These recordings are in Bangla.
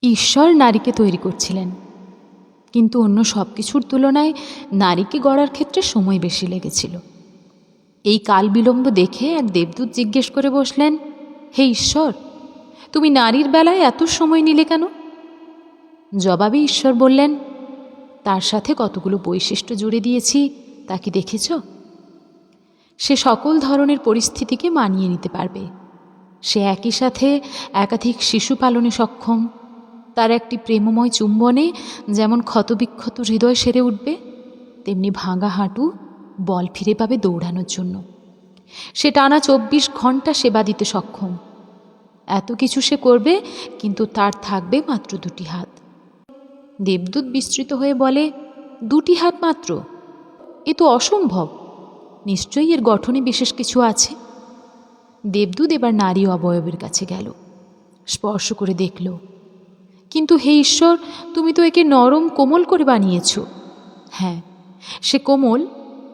ঈশ্বর নারীকে তৈরি করছিলেন, কিন্তু অন্য সব কিছুর তুলনায় নারীকে গড়ার ক্ষেত্রে সময় বেশি লেগেছিল। এই কাল বিলম্ব দেখে এক দেবদূত জিজ্ঞেস করে বসলেন, হে ঈশ্বর, তুমি নারীর বেলায় এত সময় নিলে কেন? জবাবে ঈশ্বর বললেন, তার সাথে কতগুলো বৈশিষ্ট্য জুড়ে দিয়েছি তা কি দেখেছ? সে সকল ধরনের পরিস্থিতিকে মানিয়ে নিতে পারবে। সে একই সাথে একাধিক শিশু পালনে সক্ষম। তার একটি প্রেমময় চুম্বনে যেমন ক্ষতবিক্ষত হৃদয় সেরে উঠবে, তেমনি ভাঙা হাঁটু বল ফিরে পাবে দৌড়ানোর জন্য। সে টানা 24 ঘন্টা সেবা দিতে সক্ষম। এত কিছু সে করবে, কিন্তু তার থাকবে মাত্র 2টি হাত। দেবদূত বিস্মৃত হয়ে বলে, 2টি হাত মাত্র? এ তো অসম্ভব। নিশ্চয়ই এর গঠনে বিশেষ কিছু আছে। দেবদূত এবার নারী অবয়বের কাছে গেল, স্পর্শ করে দেখল। কিন্তু হে ঈশ্বর, তুমি তো একে নরম কোমল করে বানিয়েছ। হ্যাঁ, সে কোমল,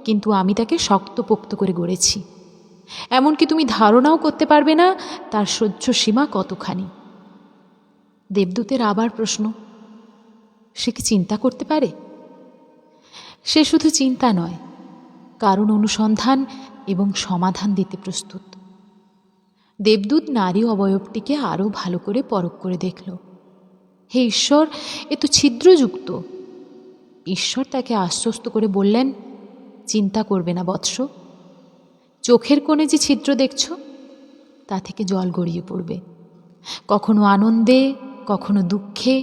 কিন্তু আমি তাকে শক্তপোক্ত করে গড়েছি। এমনকি তুমি ধারণাও করতে পারবে না তার সহ্য সীমা কতখানি। দেবদূতের আবার প্রশ্ন, সে কি চিন্তা করতে পারে? সে শুধু চিন্তা নয়, কারণ অনুসন্ধান এবং সমাধান দিতে প্রস্তুত। দেবদূত নারী অবয়বটিকে আরও ভালো করে পরখ করে দেখল। হে ঈশ্বর, এ তো ছিদ্রযুক্ত। ঈশ্বর তাকে আশ্বস্ত করে বললেন, চিন্তা করবে না বৎস। চোখের কোণে যে ছিদ্র দেখছ, তা থেকে জল গড়িয়ে পড়বে, কখনো আনন্দে, কখনো দুঃখে,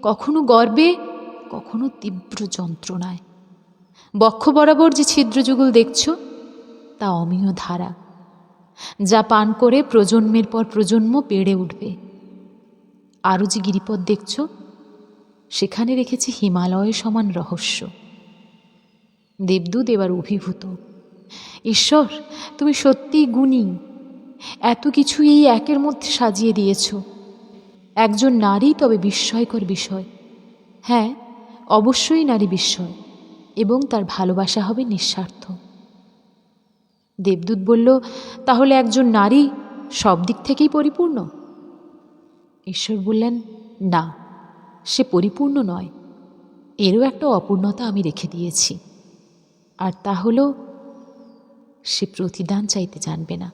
কখনো গর্বে, কখনো তীব্র যন্ত্রণায়। বক্ষ বরাবর যে ছিদ্রযুগল দেখছ, তা অমীয় ধারা, যা পান করে প্রজন্মের পর প্রজন্ম বেড়ে উঠবে। আরও যে গিরিপথ দেখছ, সেখানে রেখেছে হিমালয় সমান রহস্য। দেবদূত এবার অভিভূত। ঈশ্বর, তুমি সত্যিই গুণী। এত কিছু এই একের মধ্যে সাজিয়ে দিয়েছ। একজন নারী তবে বিস্ময়কর বিষয়। হ্যাঁ, অবশ্যই নারী বিস্ময়, এবং তার ভালোবাসা হবে নিঃস্বার্থ। দেবদূত বলল, তাহলে একজন নারী সব দিক থেকেই পরিপূর্ণ? ঈশ্বর বললেন, না, সে পরিপূর্ণ নয়। এরও একটা অপূর্ণতা আমি রেখে দিয়েছি, আর তা হলো সে প্রতিদান চাইতে জানবে না।